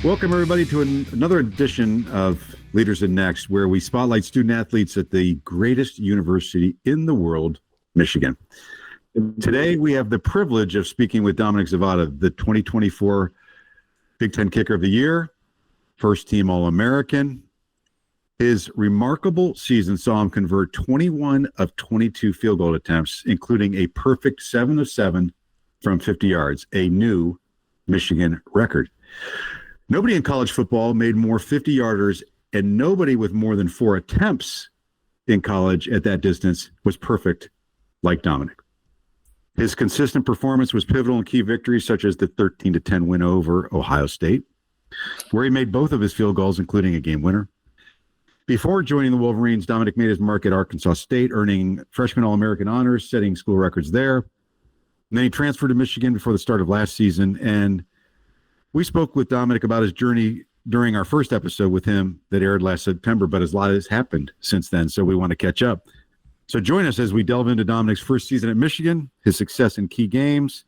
Welcome, everybody, to another edition of Leaders in Next, where we spotlight student athletes at the greatest university in the world, Michigan. Today, we have the privilege of speaking with Dominic Zvada, the 2024 Big Ten Kicker of the Year, first-team All-American. His remarkable season saw him convert 21 of 22 field goal attempts, including a perfect 7 of 7 from 50 yards, a new Michigan record. Nobody in college football made more 50-yarders, and nobody with more than 4 attempts in college at that distance was perfect like Dominic. His consistent performance was pivotal in key victories, such as the 13-10 win over Ohio State, where he made both of his field goals, including a game winner. Before joining the Wolverines, Dominic made his mark at Arkansas State, earning freshman All-American honors, setting school records there. And then he transferred to Michigan before the start of last season, and we spoke with Dominic about his journey during our first episode with him that aired last September, but a lot has happened since then, so we want to catch up. So join us as we delve into Dominic's first season at Michigan, his success in key games,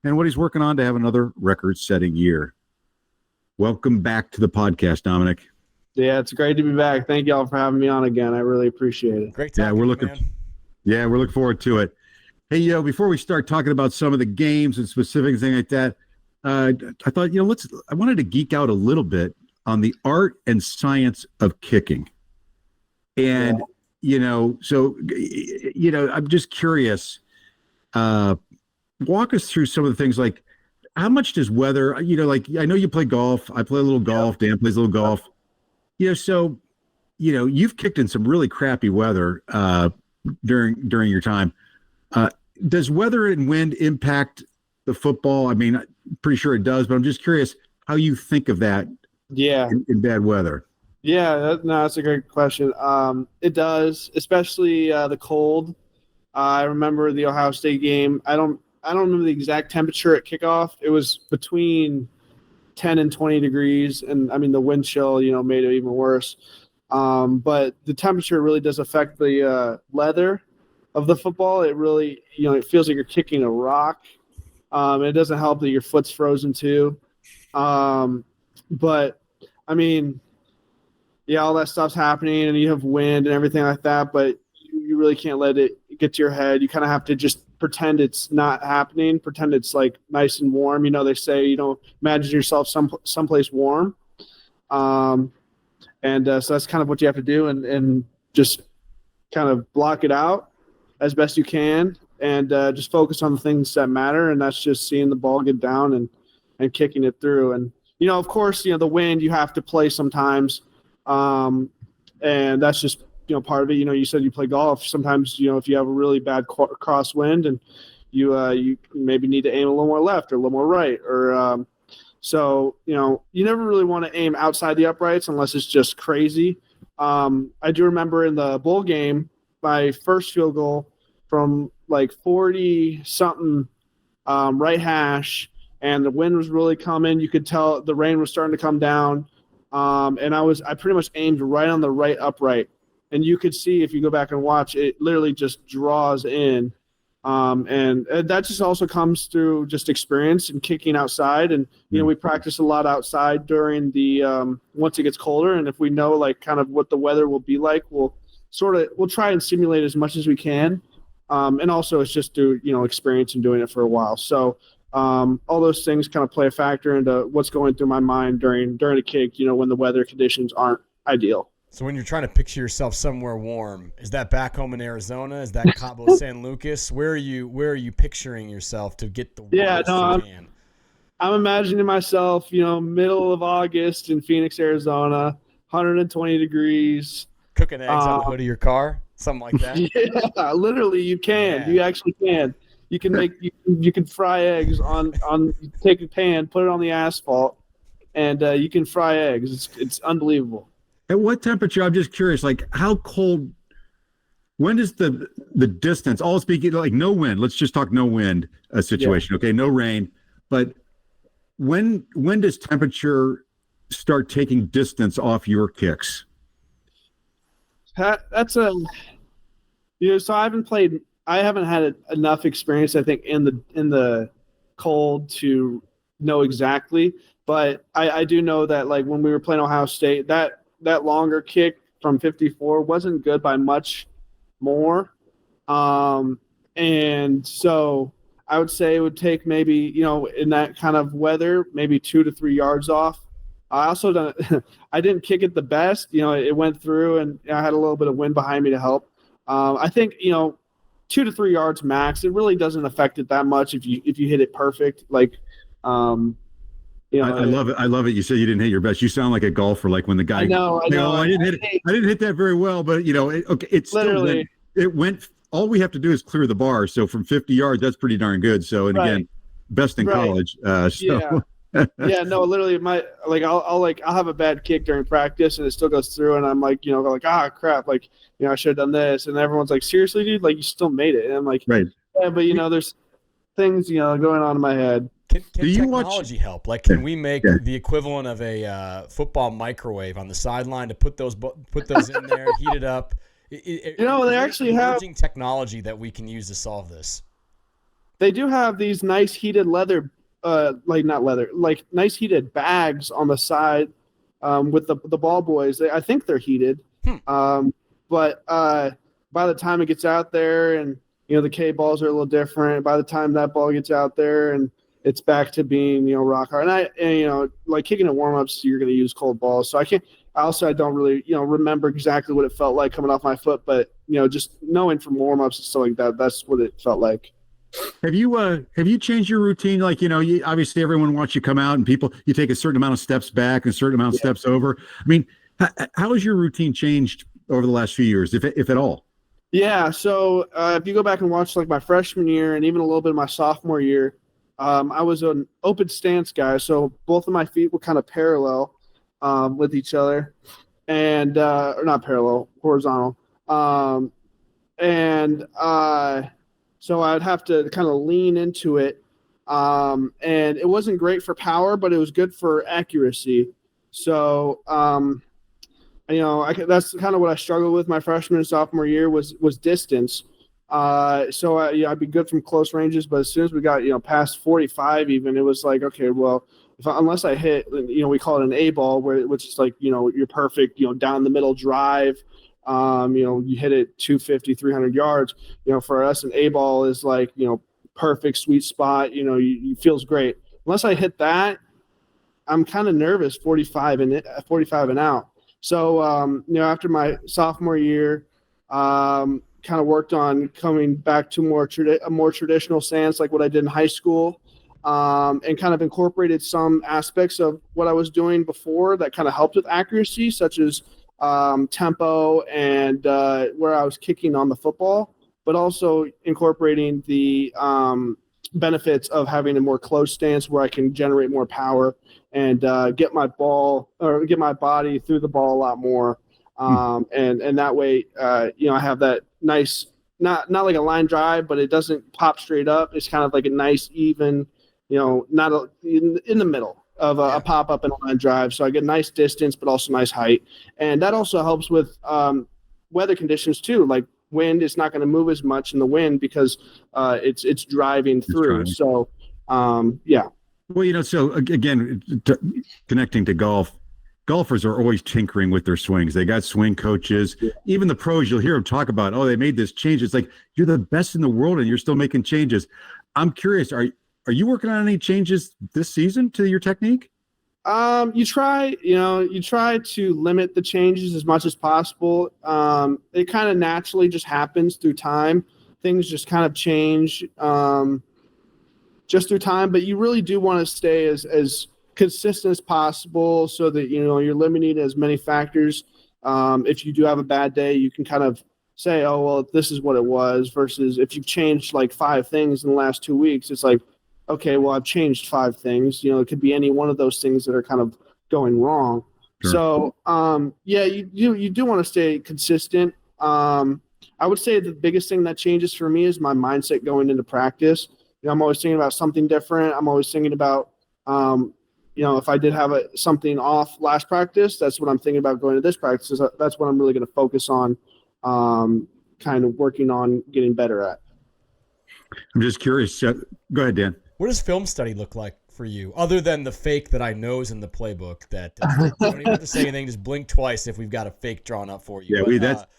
and what he's working on to have another record-setting year. Welcome back to the podcast, Dominic. Yeah, it's great to be back. Thank y'all for having me on again. I really appreciate it. Great talking, we're looking forward to it. Hey, before we start talking about some of the games and specific things like that, I thought, I wanted to geek out a little bit on the art and science of kicking. And, I'm just curious, walk us through some of the things, like how much does weather, I know you play golf. I play a little golf. Dan plays a little golf. You've kicked in some really crappy weather during your time. Does weather and wind impact the football? I mean, I'm pretty sure it does, but I'm just curious how you think of that. In bad weather. That's a great question. It does, especially the cold. I remember the Ohio State game. I don't remember the exact temperature at kickoff. It was between 10 and 20 degrees, and I mean the wind chill, made it even worse. But the temperature really does affect the leather of the football. It really, it feels like you're kicking a rock. It doesn't help that your foot's frozen too. But I mean, all that stuff's happening, and you have wind and everything like that. But you really can't let it get to your head. You kind of have to just pretend it's not happening. Pretend it's like nice and warm. They say, imagine yourself someplace warm. So that's kind of what you have to do, and just kind of block it out as best you can, and just focus on the things that matter. And that's just seeing the ball get down and kicking it through. And, of course, the wind you have to play sometimes. And that's just, part of it. You said you play golf. Sometimes, if you have a really bad crosswind and you maybe need to aim a little more left or a little more right, or so, you never really want to aim outside the uprights unless it's just crazy. I do remember in the bowl game, my first field goal from like 40-something right hash, and the wind was really coming. You could tell the rain was starting to come down. And I pretty much aimed right on the right upright. And you could see, if you go back and watch, it literally just draws in. And that just also comes through just experience and kicking outside. And, we practice a lot outside during the once it gets colder. And if we know, like, kind of what the weather will be like, we'll try and simulate as much as we can. And also it's just through, experience and doing it for a while. So all those things kind of play a factor into what's going through my mind during a kick, when the weather conditions aren't ideal. So when you're trying to picture yourself somewhere warm, is that back home in Arizona? Is that Cabo San Lucas? Where are you picturing yourself to get the warmest you can? I'm imagining myself, middle of August in Phoenix, Arizona, 120 degrees. Cooking eggs on the hood of your car? Something like that? Yeah, literally you can. Yeah. You actually can. You can you can fry eggs on take a pan, put it on the asphalt, and you can fry eggs. It's unbelievable. At what temperature? I'm just curious, like how cold, when is the distance, all speaking, like no wind, let's just talk no wind situation. Okay. No rain, but when does temperature start taking distance off your kicks? That's so I haven't had enough experience, I think, in the cold to know exactly. But I do know that like when we were playing Ohio State, that longer kick from 54 wasn't good by much more. And so I would say it would take maybe, in that kind of weather, maybe 2 to 3 yards off. I also I didn't kick it the best. It went through, and I had a little bit of wind behind me to help. I think 2 to 3 yards max. It really doesn't affect it that much if you hit it perfect. Like, I love it. I love it. You said you didn't hit your best. You sound like a golfer. Like when the guy, I know. I didn't hit it. I didn't hit that very well, but it's literally still it went. All we have to do is clear the bar. So from 50 yards, that's pretty darn good. So, and again, best in college. Yeah. Yeah, no, literally I'll have a bad kick during practice and it still goes through and I'm like, crap, like, I should have done this. And everyone's like, seriously, dude, like you still made it. And I'm like, right. Yeah, but there's things, going on in my head. Can technology help? Like, can we make the equivalent of a football microwave on the sideline to put those in there, heat it up? They actually have technology that we can use to solve this. They do have these nice heated leather, nice heated bags on the side with the ball boys. I think they're heated. But by the time it gets out there and, the K balls are a little different. By the time that ball gets out there and it's back to being, rock hard. And like kicking at warm-ups, you're going to use cold balls. So I don't really, remember exactly what it felt like coming off my foot, but, just knowing from warm-ups and stuff like that, that's what it felt like. Have you changed your routine? Like, obviously everyone wants you to come out and you take a certain amount of steps back and a certain amount of steps over. I mean, how has your routine changed over the last few years, if at all? Yeah. So if you go back and watch like my freshman year and even a little bit of my sophomore year, I was an open stance guy. So both of my feet were kind of parallel with each other and, or not parallel, horizontal. So I'd have to kind of lean into it. And it wasn't great for power, but it was good for accuracy. So, that's kind of what I struggled with my freshman and sophomore year was distance. So I'd be good from close ranges, but as soon as we got, past 45 even, it was like, okay, well, unless I hit, we call it an A ball, which is like, you're perfect, down the middle drive. You hit it 250, 300 yards. For us, an A ball is like, perfect sweet spot. You feels great. Unless I hit that, I'm kind of nervous 45 and out. So, after my sophomore year, kind of worked on coming back to a more traditional stance, like what I did in high school, and kind of incorporated some aspects of what I was doing before that kind of helped with accuracy, such as tempo and where I was kicking on the football, but also incorporating the benefits of having a more close stance where I can generate more power and get my body through the ball a lot more. And that way, I have that nice, not like a line drive, but it doesn't pop straight up. It's kind of like a nice, even, not in the middle of a pop-up and a line drive. So I get nice distance, but also nice height. And that also helps with weather conditions too. Like wind is not going to move as much in the wind because it's driving through. So, yeah. Well, so again, connecting to golf, golfers are always tinkering with their swings. They got swing coaches. Yeah. Even the pros, you'll hear them talk about, they made this change. It's like, you're the best in the world and you're still making changes. I'm curious, are you working on any changes this season to your technique? You try to limit the changes as much as possible. It kind of naturally just happens through time. Things just kind of change just through time, but you really do want to stay as consistent as possible so that, you're limiting as many factors. If you do have a bad day, you can kind of say, oh, well, this is what it was, versus if you've changed like 5 things in the last 2 weeks, it's like, okay, well, I've changed 5 things. It could be any one of those things that are kind of going wrong. Sure. So, you do want to stay consistent. I would say the biggest thing that changes for me is my mindset going into practice. I'm always thinking about something different. I'm always thinking about, if I did have something off last practice, that's what I'm thinking about going to this practice. That's what I'm really going to focus on, kind of working on getting better at. I'm just curious. Go ahead, Dan. What does film study look like for you, other than the fake that I know is in the playbook? That you don't even have to say anything. Just blink twice if we've got a fake drawn up for you. Yeah, but,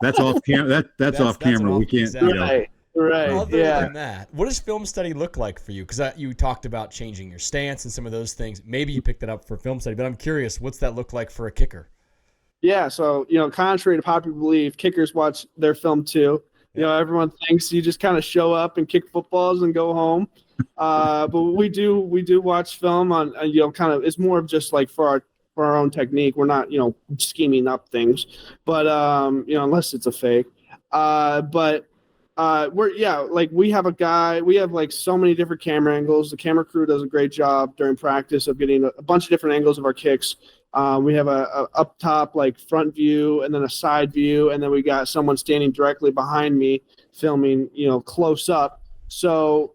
that's off camera. That's off camera. We can't. Exactly. Right. Other than that, what does film study look like for you? Because you talked about changing your stance and some of those things. Maybe you picked it up for film study, but I'm curious, what's that look like for a kicker? Yeah, so contrary to popular belief, kickers watch their film too. Everyone thinks you just kind of show up and kick footballs and go home, but we do watch film on. Kind of it's more of just like for our own technique. We're not scheming up things, but unless it's a fake. We have a guy. We have like so many different camera angles. The camera crew does a great job during practice of getting a bunch of different angles of our kicks. We have a up top like front view, and then a side view, and then we got someone standing directly behind me filming, close up. So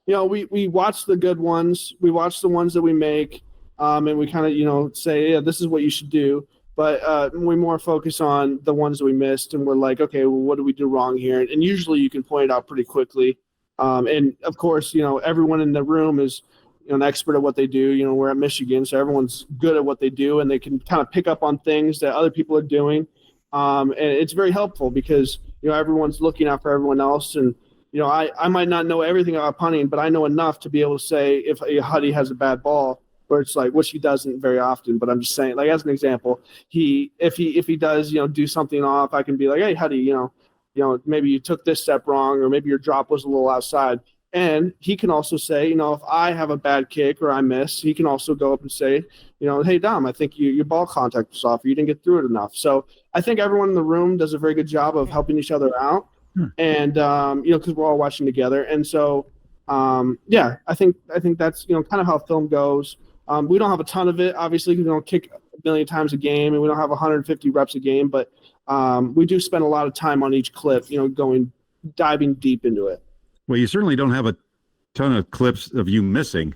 we watch the good ones. We watch the ones that we make, and we kind of say, yeah, this is what you should do. But we more focus on the ones that we missed, and we're like, okay, well, what did we do wrong here? And usually you can point it out pretty quickly. And of course, everyone in the room is an expert at what they do. We're at Michigan, so everyone's good at what they do, and they can kind of pick up on things that other people are doing. And it's very helpful because everyone's looking out for everyone else. And I might not know everything about punting, but I know enough to be able to say if a Huddy has a bad ball. Where it's like, which he doesn't very often, but I'm just saying, like as an example, if he does, do something off, I can be like, hey, Huddy, maybe you took this step wrong, or maybe your drop was a little outside. And he can also say, if I have a bad kick or I miss, he can also go up and say, hey, Dom, I think your ball contact was off, or you didn't get through it enough. So I think everyone in the room does a very good job of helping each other out, and because we're all watching together. And so, I think that's kind of how film goes. We don't have a ton of it, obviously, because we don't kick a million times a game, and we don't have 150 reps a game, but we do spend a lot of time on each clip, diving deep into it. Well, you certainly don't have a ton of clips of you missing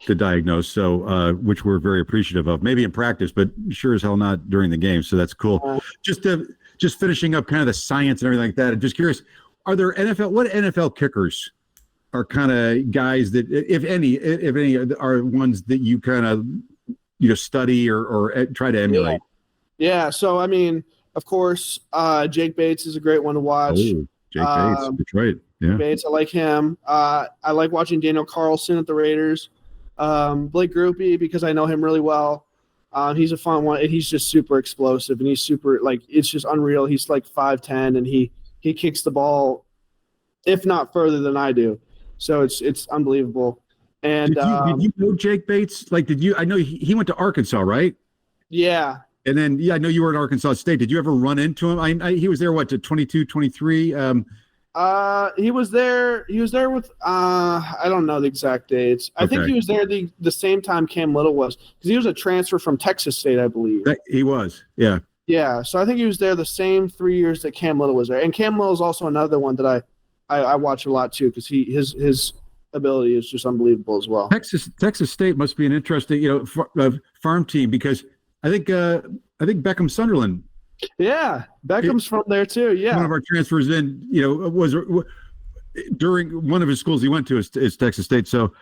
to diagnose, so which we're very appreciative of. Maybe in practice, but sure as hell not during the game, so that's cool. Just finishing up kind of the science and everything like that, I'm just curious, what NFL kickers are kind of guys that, if any, are ones that you kind of, study or try to emulate? Yeah. So, I mean, of course, Jake Bates is a great one to watch. Oh, Jake Bates, Detroit. Yeah. Bates, I like him. I like watching Daniel Carlson at the Raiders. Blake Groupie, because I know him really well. He's a fun one. He's just super explosive, and he's super, it's just unreal. He's like 5'10", and he kicks the ball, if not further than I do. So it's unbelievable. And did you know Jake Bates? I know he went to Arkansas, right? Yeah. And then, I know you were at Arkansas State. Did you ever run into him? He was there, to 22, 23? He was there with, I don't know the exact dates. I think he was there the same time Cam Little was, because he was a transfer from Texas State, I believe. He was, yeah. Yeah, so I think he was there the same 3 years that Cam Little was there. And Cam Little is also another one that I watch a lot too, because his ability is just unbelievable as well. Texas State must be an interesting farm team, because I think Beckham Sunderland. Yeah, Beckham's from there too. Yeah, one of our transfers in was during one of his schools he went to is Texas State. So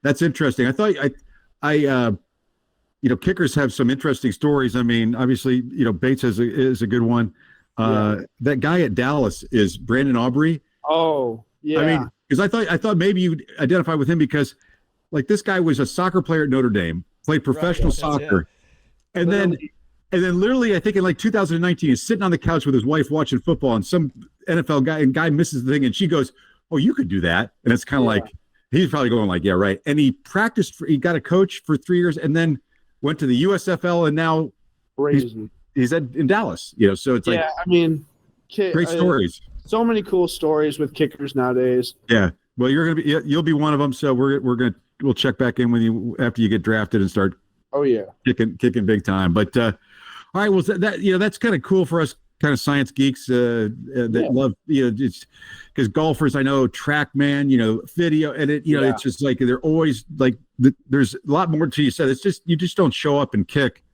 that's interesting. I thought kickers have some interesting stories. I mean, obviously Bates is a good one. That guy at Dallas is Brandon Aubrey. Oh, yeah. I mean, because I thought maybe you'd identify with him, because this guy was a soccer player at Notre Dame, played professional soccer, and then literally, I think in 2019, he's sitting on the couch with his wife watching football, and some NFL guy misses the thing, and she goes, "Oh, you could do that," and it's kind of he's probably going "Yeah, right." And he he got a coach for 3 years, and then went to the USFL, and now he's in Dallas, so it's I mean, great stories. So many cool stories with kickers nowadays. Yeah. Well, you'll be one of them. So we'll check back in with you after you get drafted and start. Oh yeah. Kicking big time. But, all right. Well, that's kind of cool for us kind of science geeks that love, it's because golfers, I know, TrackMan, video, and it's just they're always there's a lot more to you said. It's just, you just don't show up and kick.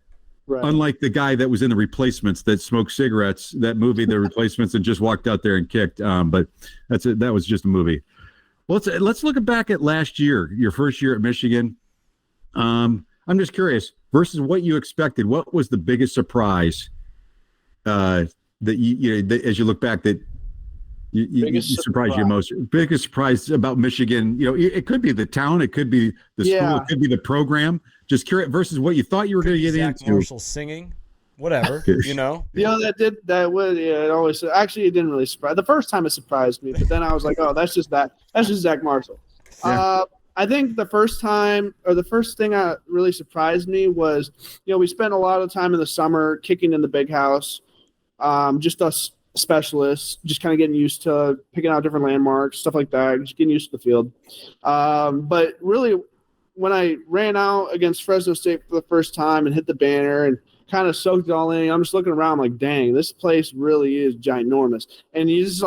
Right. Unlike the guy that was in The Replacements that smoked cigarettes, that movie, The Replacements, and just walked out there and kicked. But that was just a movie. Well, let's look back at last year, your first year at Michigan. I'm just curious, versus what you expected, what was the biggest surprise that as you look back, that you surprised you most? Biggest surprise about Michigan? It could be the town, it could be the school, it could be the program. Just curious versus what you thought you were going to get Zach into. Marshall singing, whatever, it always actually it didn't really surprise. The first time it surprised me, but then I was like, oh, that's just Zach Marshall. Yeah. I think the first thing that really surprised me was, we spent a lot of time in the summer kicking in the big house, just us specialists, just kind of getting used to picking out different landmarks, stuff like that, just getting used to the field. But really, when I ran out against Fresno State for the first time and hit the banner and kind of soaked it all in, I'm just looking around like, dang, this place really is ginormous. And you just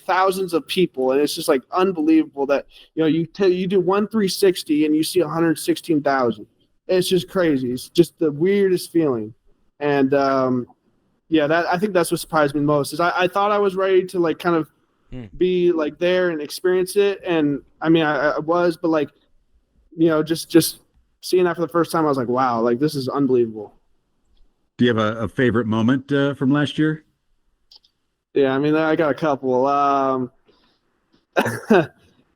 thousands of people, and it's just like unbelievable that you do 1 360 and you see 116,000. It's just crazy. It's just the weirdest feeling. And I think that's what surprised me most. Is I thought I was ready to like kind of be like there and experience it, and I mean I was, but just seeing that for the first time, I was like, wow, like this is unbelievable. Do you have a favorite moment from last year? Yeah, I mean, I got a couple. Well,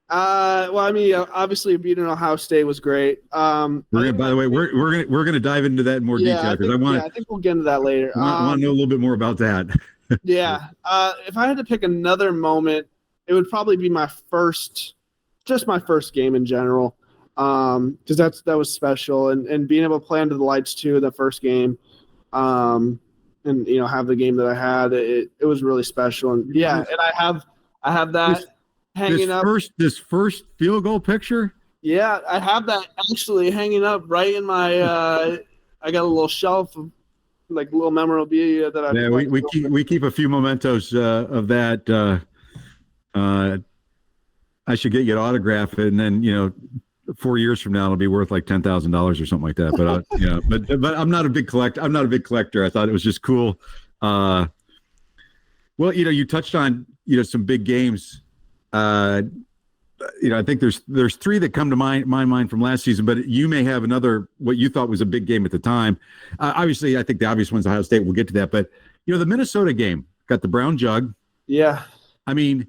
I mean, obviously beating Ohio State was great. By the way, we're gonna dive into that in more detail because I think we'll get into that later. I want to know a little bit more about that. Yeah, if I had to pick another moment, it would probably be my first game in general, because that was special, and being able to play under the lights too, the first game. And have the game that I had, it was really special, and and I have that hanging up. This first field goal picture. Yeah, I have that actually hanging up right in my. I got a little shelf of like little memorabilia that I. Yeah, we keep a few mementos of that. I should get you an autograph, and then 4 years from now it'll be worth like $10,000 or something like that. But but I'm not a big collector. I thought it was just cool. Well, you touched on some big games. I think there's three that come to my mind from last season, but you may have another what you thought was a big game at the time. Obviously, I think the obvious one's Ohio State. We'll get to that, but the Minnesota game got the brown jug. Yeah, I mean,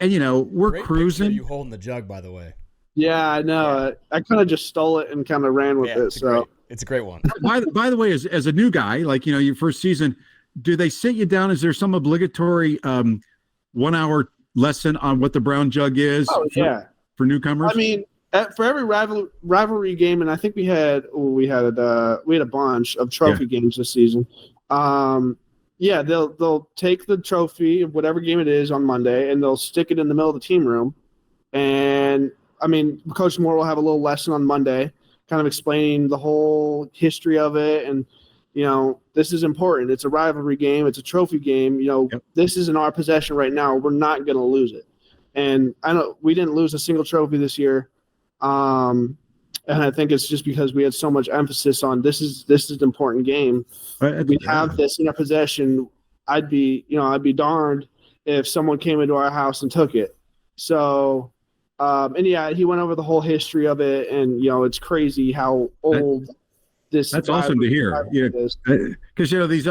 and we're Great cruising. Picture, you holding the jug, by the way. Yeah, I know. Yeah. I kind of just stole it and kind of ran with it. It's a great one. By the way, as a new guy, like your first season, do they sit you down? Is there some obligatory 1 hour lesson on what the brown jug is? For newcomers? I mean, for every rivalry game, and I think we had a bunch of trophy games this season. They'll take the trophy of whatever game it is on Monday, and they'll stick it in the middle of the team room, and I mean, Coach Moore will have a little lesson on Monday, kind of explaining the whole history of it. And, this is important. It's a rivalry game. It's a trophy game. This is in our possession right now. We're not going to lose it. And I know we didn't lose a single trophy this year. And I think it's just because we had so much emphasis on this is an important game. We have this in our possession. I'd be darned if someone came into our house and took it. So, he went over the whole history of it, and it's crazy how old this. That's awesome to hear. Because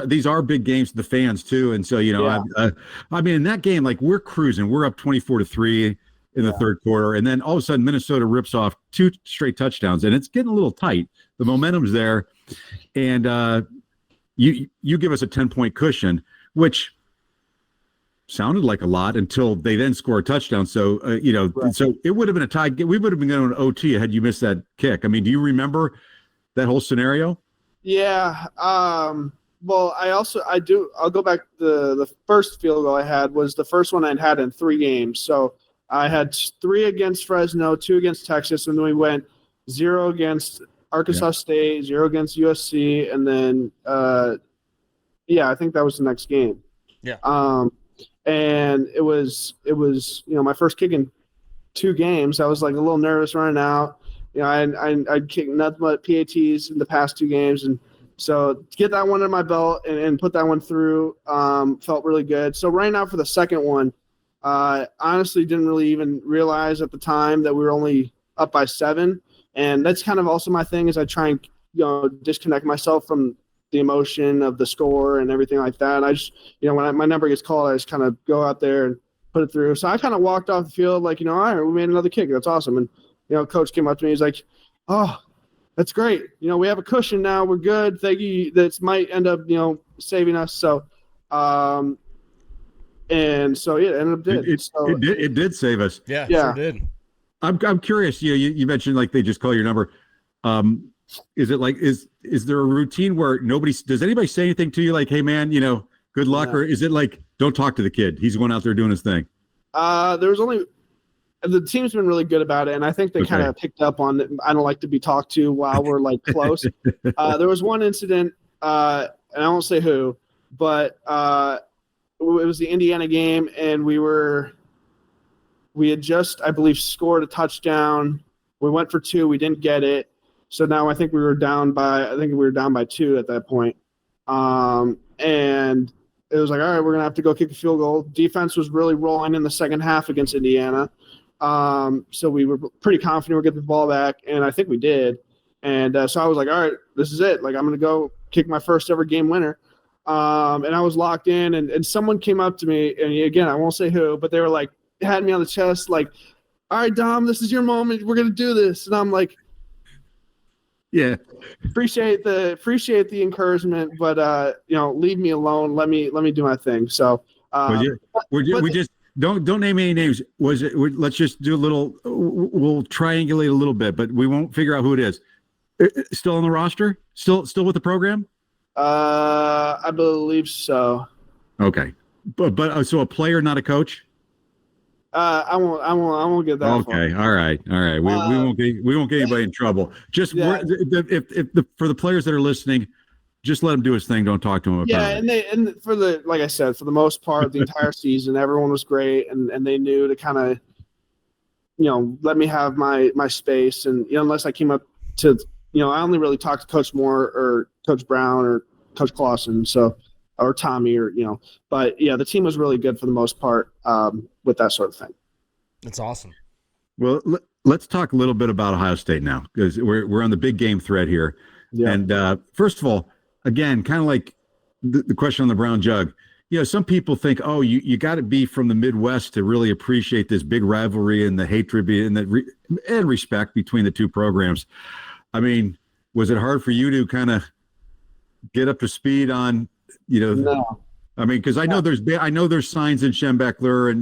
these are big games to the fans too, and so I mean, in that game, like we're cruising, we're up 24-3 in the third quarter, and then all of a sudden Minnesota rips off 2 straight touchdowns, and it's getting a little tight. The momentum's there, and you give us a 10-point cushion, which sounded like a lot until they then score a touchdown. So, so it would have been a tie. We would have been going to OT had you missed that kick. I mean, do you remember that whole scenario? Yeah. Well, I do. I'll go back. The first field goal I had was the first one I'd had in 3 games. So I had 3 against Fresno, 2 against Texas, and then we went 0 against Arkansas State, 0 against USC, and then I think that was the next game. Yeah. And it was my first kick in 2 games. I was like a little nervous running out. I'd kicked nothing but PATs in the past 2 games, and so to get that one in my belt and put that one through felt really good. So right now for the second one, Honestly, didn't really even realize at the time that we were only up by 7. And that's kind of also my thing is I try and, disconnect myself from the emotion of the score and everything like that. And I just, when my number gets called, I just kind of go out there and put it through. So I kind of walked off the field like, all right, we made another kick. That's awesome. And, coach came up to me. He's like, oh, that's great. We have a cushion now. We're good. Thank you. This might end up, saving us. So, and so yeah, it ended up did. It did save us. Yeah. Sure did. I'm curious. You mentioned like they just call your number. Is it like is there a routine where does anybody say anything to you like, hey man, good luck, or is it like don't talk to the kid? He's going out there doing his thing. There was only the team's been really good about it, and I think they kind of picked up on it. I don't like to be talked to while we're like close. There was one incident, and I won't say who, but it was the Indiana game, and we had just, I believe, scored a touchdown. We went for 2. We didn't get it. So now I think we were down by 2 at that point. And it was like, all right, we're going to have to go kick a field goal. Defense was really rolling in the second half against Indiana. So we were pretty confident we'd get the ball back, and I think we did. And so I was like, all right, this is it. Like, I'm going to go kick my first ever game winner. And I was locked in, and someone came up to me, and again, I won't say who, but they were like, had me on the chest, like, all right, Dom, this is your moment. We're going to do this. And I'm like, yeah, appreciate the encouragement, but leave me alone. Let me do my thing. So we just don't name any names. Let's just do a little. We'll triangulate a little bit, but we won't figure out who it is. Still on the roster? Still with the program? I believe so. Okay, but so a player, not a coach. I won't get that. Okay, all right. We won't get anybody in trouble. Just for the players that are listening, just let him do his thing. Don't talk to him about it. And like I said, for the most part, the entire season, everyone was great, and they knew to kind of, let me have my space, and unless I came up to, I only really talked to Coach Moore or Coach Brown or Coach Clausen, or Tommy, but yeah, the team was really good for the most part with that sort of thing. That's awesome. Well, let's talk a little bit about Ohio State now, because we're on the big game thread here. Yeah. And first of all, again, kind of like the question on the brown jug, some people think, oh, you got to be from the Midwest to really appreciate this big rivalry and the hatred and respect between the two programs. I mean, was it hard for you to kind of get up to speed on? No. I mean, because I know there's signs in Schembechler, and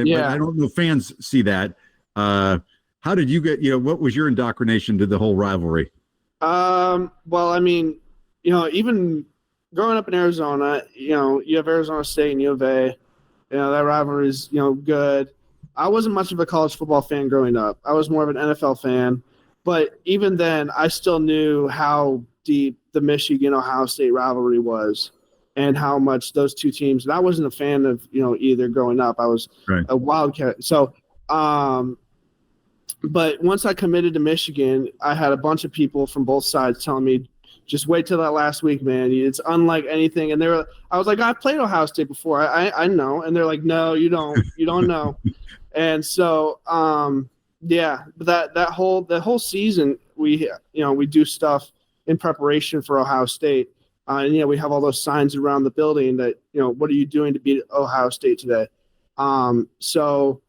but I don't know if fans see that. How did you get? What was your indoctrination to the whole rivalry? Well, I mean, even growing up in Arizona, you have Arizona State and U of A. That rivalry is good. I wasn't much of a college football fan growing up. I was more of an NFL fan, but even then, I still knew how deep the Michigan-Ohio State rivalry was, and how much those two teams. And I wasn't a fan of either growing up. I was a Wildcat. So, but once I committed to Michigan, I had a bunch of people from both sides telling me, just wait till that last week, man. It's unlike anything. And I was like, I played Ohio State before. I know. And they're like, no, you don't. You don't know. And so, but that whole season, we do stuff in preparation for Ohio State. And we have all those signs around the building that, what are you doing to beat Ohio State today? So,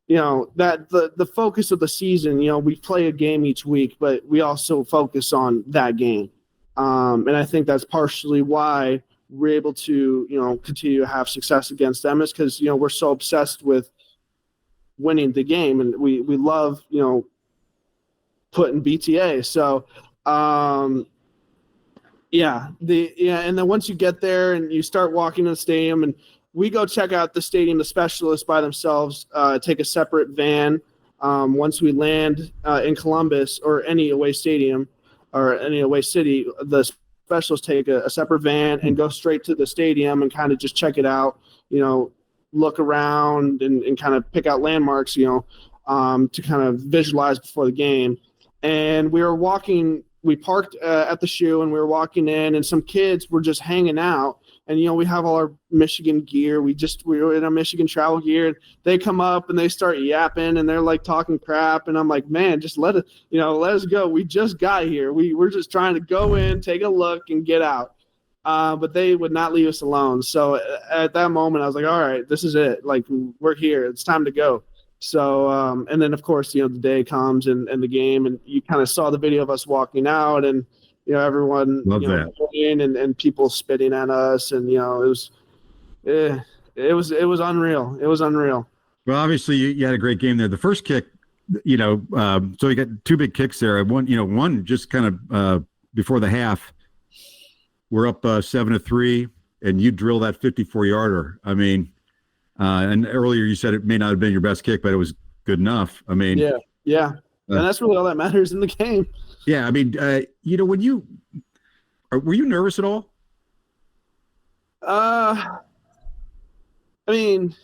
that the focus of the season, we play a game each week, but we also focus on that game. And I think that's partially why we're able to, continue to have success against them, is because, we're so obsessed with winning the game, and we love, putting BTA. So, and then once you get there and you start walking in the stadium, and we go check out the stadium, the specialists by themselves take a separate van. Once we land in Columbus or any away stadium or any away city, the specialists take a separate van and go straight to the stadium and kind of just check it out, look around and kind of pick out landmarks, to kind of visualize before the game. And we parked at the shoe, and we were walking in, and some kids were just hanging out and we have all our Michigan gear. We were in our Michigan travel gear. And they come up and they start yapping and they're like talking crap, and I'm like, man, just let us go. We just got here. We're just trying to go in, take a look, and get out. But they would not leave us alone. So at that moment, I was like, all right, this is it. Like, we're here. It's time to go. So, and then of course, the day comes and the game, and you kind of saw the video of us walking out, and everyone playing and people spitting at us, and it was unreal. It was unreal. Well, obviously you had a great game there. The first kick, so you got two big kicks there. One just kind of before the half, we're up 7-3, and you drill that 54-yarder. I mean, and earlier you said it may not have been your best kick, but it was good enough. I mean, yeah. And that's really all that matters in the game. Yeah, I mean, when were you nervous at all? I mean,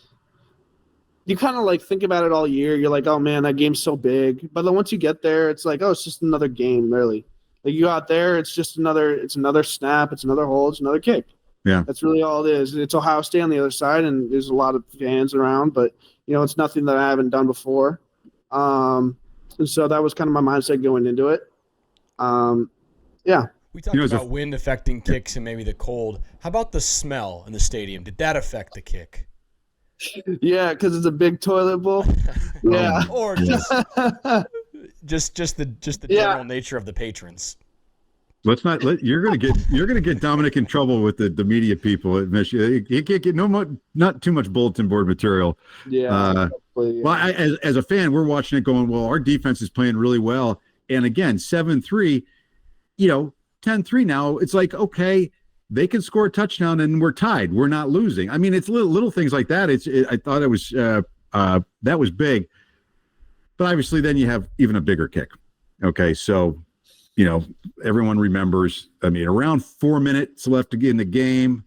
you kind of like think about it all year. You're like, oh man, that game's so big. But then once you get there, it's like, oh, it's just another game, really. Like, you go out there, it's another snap, it's another hold, it's another kick. Yeah, that's really all it is. It's Ohio State on the other side, and there's a lot of fans around, but it's nothing that I haven't done before. And so that was kind of my mindset going into it. Yeah. We talked about wind affecting kicks and maybe the cold. How about the smell in the stadium? Did that affect the kick? Yeah, because it's a big toilet bowl. Yeah. Or just the general nature of the patrons. You're gonna get Dominic in trouble with the media people at Michigan. He can't get not too much bulletin board material. Yeah. Well, as a fan, we're watching it going, well, our defense is playing really well, and again, 7-3, 10-3 now. It's like, okay, they can score a touchdown and we're tied. We're not losing. I mean, it's little things like that. I thought it was that was big, but obviously then you have even a bigger kick. Okay, so. Everyone remembers, I mean, around 4 minutes left to get in the game,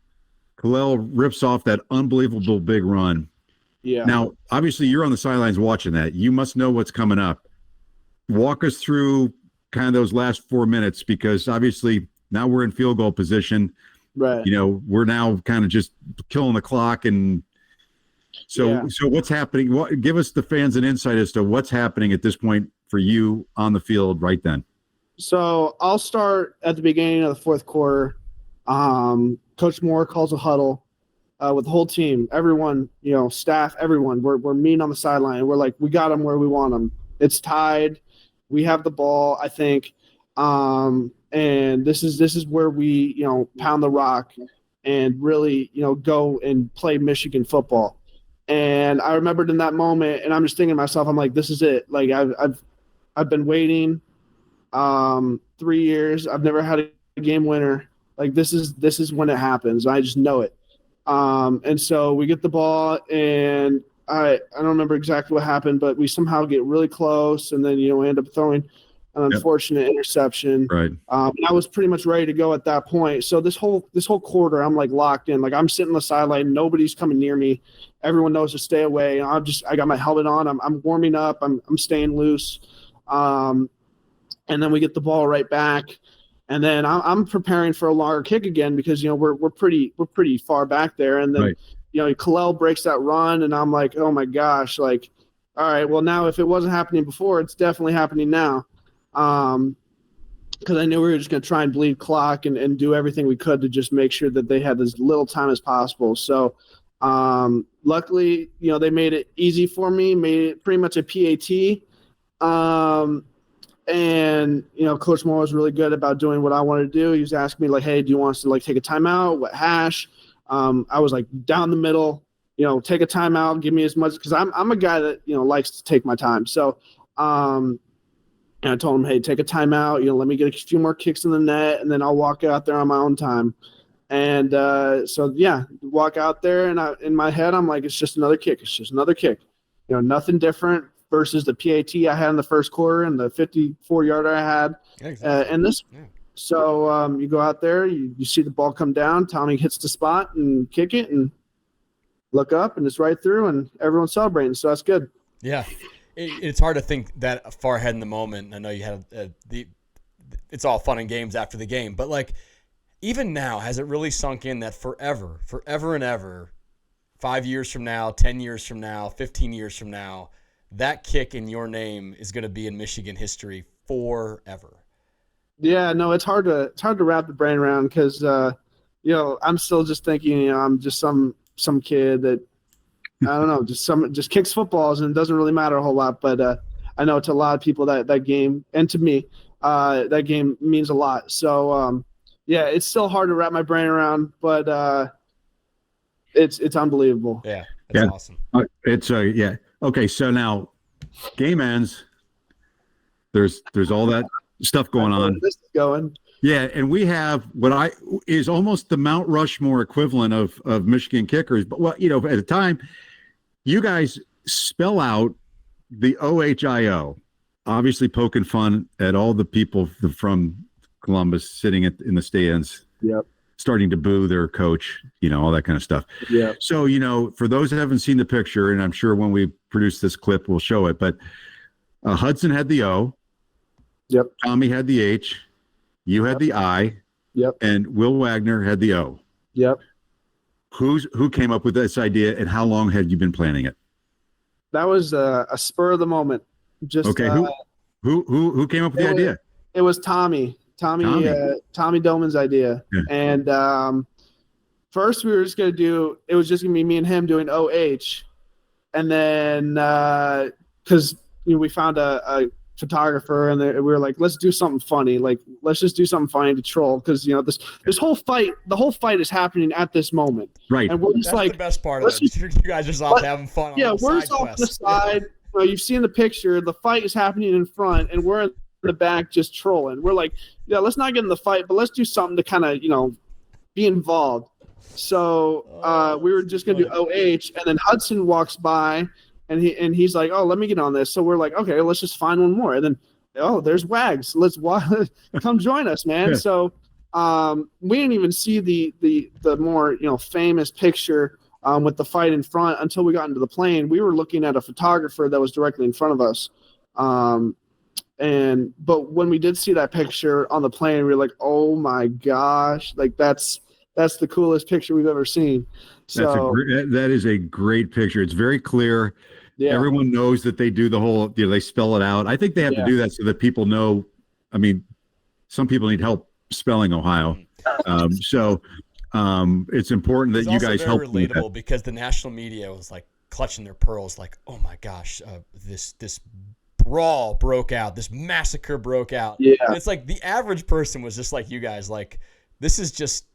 Kalel rips off that unbelievable big run. Yeah. Now, obviously, you're on the sidelines watching that. You must know what's coming up. Walk us through kind of those last 4 minutes, because obviously now we're in field goal position. Right. We're now kind of just killing the clock. And so what's happening? Give us the fans an insight as to what's happening at this point for you on the field right then. So I'll start at the beginning of the fourth quarter. Coach Moore calls a huddle with the whole team, everyone, staff, everyone. We're meeting on the sideline. We're like, we got them where we want them. It's tied. We have the ball, I think. And this is where we, pound the rock and really, go and play Michigan football. And I remembered in that moment, and I'm just thinking to myself, I'm like, this is it. Like, I've been waiting 3 years. I've never had a game winner. Like, this is when it happens. I just know it. And so we get the ball, and I don't remember exactly what happened, but we somehow get really close, and then we end up throwing an unfortunate interception. Right. And I was pretty much ready to go at that point. So this whole quarter, I'm like locked in. Like, I'm sitting on the sideline, nobody's coming near me. Everyone knows to stay away. I got my helmet on. I'm warming up. I'm staying loose. And then we get the ball right back, and then I'm preparing for a longer kick again because we're pretty far back there, and then Kalel breaks that run, and I'm like, oh my gosh, like, all right, well, now if it wasn't happening before, it's definitely happening now, because I knew we were just going to try and bleed clock and do everything we could to just make sure that they had as little time as possible. So luckily, they made it easy for me, made it pretty much a PAT. And, Coach Moore was really good about doing what I wanted to do. He was asking me, like, hey, do you want us to, like, take a timeout? What hash? I was, like, down the middle, take a timeout, give me as much – because I'm a guy that, likes to take my time. So and I told him, hey, take a timeout. Let me get a few more kicks in the net, and then I'll walk out there on my own time. And walk out there, and in my head, I'm like, it's just another kick. It's just another kick. Nothing different versus the PAT I had in the first quarter and the 54-yarder I had in this. Yeah. So you go out there, you see the ball come down, Tommy hits the spot and kick it and look up, and it's right through, and everyone's celebrating. So that's good. Yeah. It's hard to think that far ahead in the moment. I know you had it's all fun and games after the game, but like even now, has it really sunk in that forever and ever, 5 years from now, 10 years from now, 15 years from now, that kick in your name is going to be in Michigan history forever? Yeah, no, it's hard to wrap the brain around because I'm still just thinking, I'm just some kid that I don't know, just kicks footballs and it doesn't really matter a whole lot. But I know to a lot of people that game, and to me, that game means a lot. So yeah, it's still hard to wrap my brain around, but it's unbelievable. Yeah, that's awesome. It's yeah. Okay, so now game ends. There's all that stuff going on. This is going. Yeah, and we have what is almost the Mount Rushmore equivalent of Michigan kickers. But at the time, you guys spell out the OHIO, obviously poking fun at all the people from Columbus sitting in the stands. Yep. Starting to boo their coach, all that kind of stuff. Yeah. So, for those that haven't seen the picture, and I'm sure when we produce this clip, we'll show it, but Hudson had the O. Yep. Tommy had the H. You had the I. Yep. And Will Wagner had the O. Yep. Who came up with this idea, and how long had you been planning it? That was a spur of the moment. Just okay. Who came up with the idea? It was Tommy Doman's idea. Yeah. And first we were just gonna it was just gonna be me and him doing OH, and then because we found a photographer, and we were like, let's do something funny. Like, let's just do something funny to troll, because this whole fight, the whole fight is happening at this moment. Right. And we're just That's the best part of it. You guys are just off having fun. Yeah, we're just off the side. You've seen the picture. The fight is happening in front, and we're in the back just trolling. We're like, yeah, let's not get in the fight, but let's do something to kind of be involved. So we were just gonna do OH, and then Hudson walks by. And he's like, oh, let me get on this. So we're like, okay, let's just find one more. And then, there's Wags. Let's come join us, man. Yeah. So we didn't even see the more famous picture with the fight in front until we got into the plane. We were looking at a photographer that was directly in front of us. But when we did see that picture on the plane, we were like, oh my gosh, like that's the coolest picture we've ever seen. So that is a great picture. It's very clear. Yeah. Everyone knows that they do the whole, they spell it out. I think they have to do that so that people know. I mean, some people need help spelling Ohio. So it's important that you guys help. It's relatable because the national media was like clutching their pearls, like, oh my gosh, this brawl broke out, this massacre broke out. Yeah. And it's like the average person was just like you guys, like, this is just,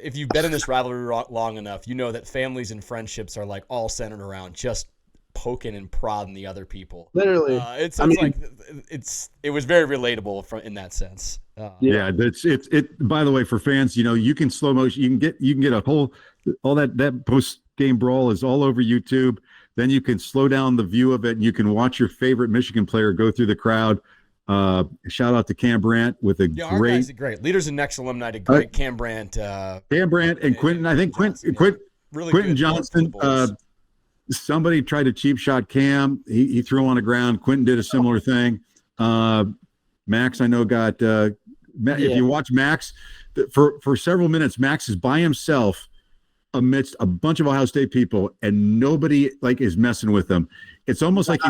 if you've been in this rivalry long enough, you know that families and friendships are like all centered around just poking and prodding the other people. Literally, it was very relatable in that sense. Yeah, it. By the way, for fans, you can slow motion. You can get a whole all that post game brawl is all over YouTube. Then you can slow down the view of it, and you can watch your favorite Michigan player go through the crowd. Shout out to Cam Brandt with our guys are great. Leaders in Next alumni did great. Cam Brandt and Quentin. I think Quentin Johnson. Somebody tried to cheap shot Cam. He threw on the ground. Quentin did a similar thing. Max, I know, got if you watch Max for several minutes, Max is by himself amidst a bunch of Ohio State people, and nobody is messing with him. It's almost like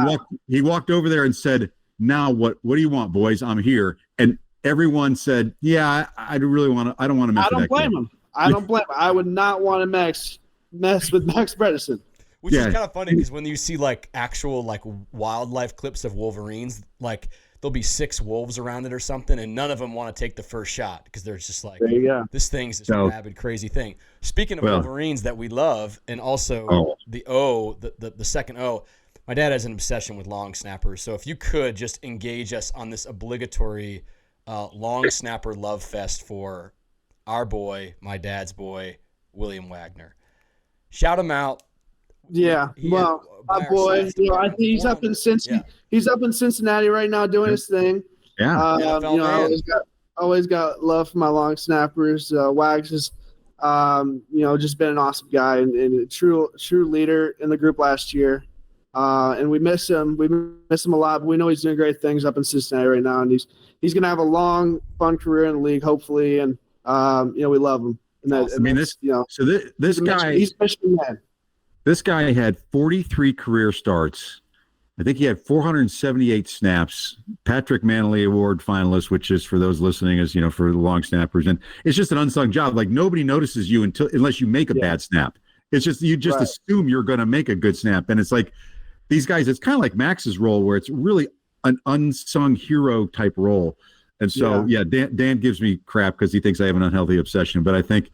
he walked over there and said, "Now what do you want, boys? I'm here." And everyone said, "Yeah, I don't want to mess with that." I don't blame him. I would not want to mess with Max Bredesen. Which is kind of funny because when you see actual wildlife clips of Wolverines, there'll be 6 wolves around it or something, and none of them want to take the first shot because they're just like, this thing's this rabid, crazy thing. Speaking of Wolverines that we love, and also the O, the second O, my dad has an obsession with long snappers. So if you could just engage us on this obligatory long snapper love fest for our boy, my dad's boy, William Wagner. Shout him out. Yeah, my boy. I think he's up in Cincinnati. Yeah. He's up in Cincinnati right now doing his thing. Yeah. I always got love for my long snappers. Wags has, just been an awesome guy and a true leader in the group last year. And we miss him. We miss him a lot. But we know he's doing great things up in Cincinnati right now, and he's going to have a long, fun career in the league, hopefully. And We love him. And that, I mean, this guy, he's a Michigan man. This guy had 43 career starts. I think he had 478 snaps. Patrick Manley Award finalist, which is for those listening, is for the long snappers, and it's just an unsung job. Like nobody notices you unless you make a bad snap. It's just you just assume you're going to make a good snap, and it's like these guys. It's kind of like Max's role, where it's really an unsung hero type role. And so, Dan gives me crap because he thinks I have an unhealthy obsession, but I think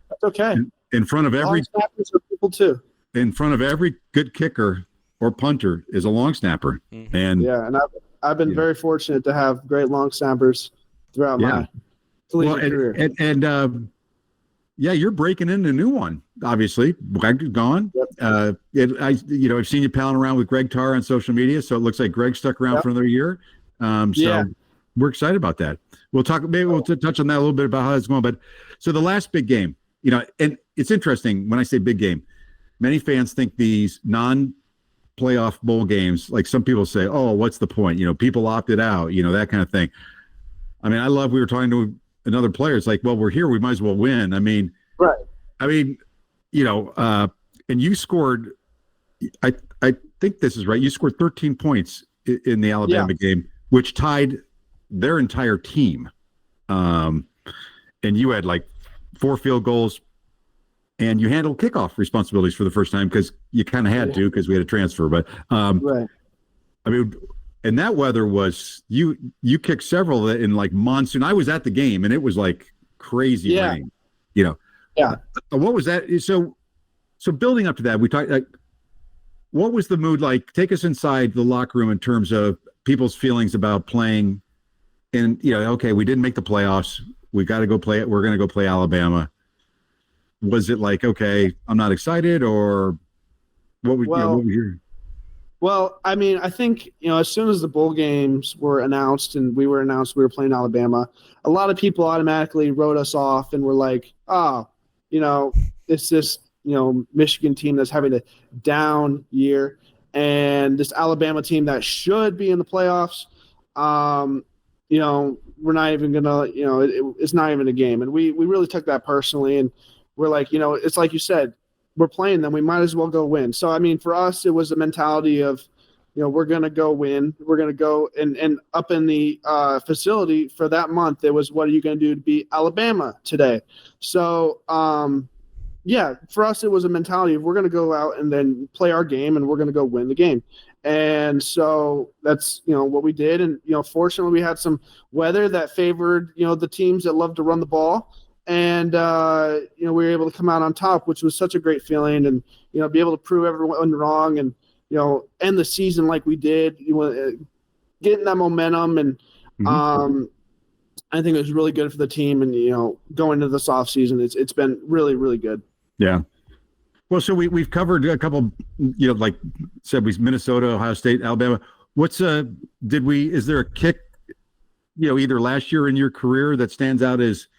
that's okay. In front of every snappers are people too. In front of every good kicker or punter is a long snapper. Mm-hmm. And I've been very fortunate to have great long snappers throughout my collegiate career. And you're breaking into a new one. Obviously, Greg is gone. Yep. I've seen you palling around with Greg Tarr on social media, so it looks like Greg stuck around for another year. We're excited about that. We'll touch on that a little bit about how it's going. But so the last big game, and it's interesting when I say big game, many fans think these non-playoff bowl games, like some people say, oh, what's the point? People opted out, that kind of thing. I mean, we were talking to another player. It's like, well, we're here. We might as well win. I mean, right. I mean, and you scored, I think this is right. You scored 13 points in the Alabama game, which tied their entire team. And you had like 4 field goals, and you handled kickoff responsibilities for the first time because you kind of had to because we had a transfer. But right. I mean, and that weather was you kicked several in like monsoon. I was at the game and it was like crazy rain. Yeah. What was that? So building up to that, we talked. What was the mood like? Take us inside the locker room in terms of people's feelings about playing. And okay, we didn't make the playoffs. We got to go play it. We're going to go play Alabama. Was it like, okay, I'm not excited, or what was your? Well, I mean, I think as soon as the bowl games were announced and we were playing Alabama, a lot of people automatically wrote us off and were like, it's this Michigan team that's having a down year, and this Alabama team that should be in the playoffs. We're not even gonna, it's not even a game. And we really took that personally. And we're like, it's like you said, we're playing them. We might as well go win. So, I mean, for us, it was a mentality of, we're going to go win. We're going to go and up in the facility for that month. It was, what are you going to do to beat Alabama today? So, for us, it was a mentality of we're going to go out and then play our game and we're going to go win the game. And so that's, what we did. And, fortunately we had some weather that favored, the teams that love to run the ball. And, we were able to come out on top, which was such a great feeling, and, be able to prove everyone wrong and, end the season like we did, getting that momentum. And I think it was really good for the team. And, going into this off season, it's been really, really good. Yeah. Well, so we've covered a couple, like said, Minnesota, Ohio State, Alabama. Is there a kick, either last year in your career that stands out as,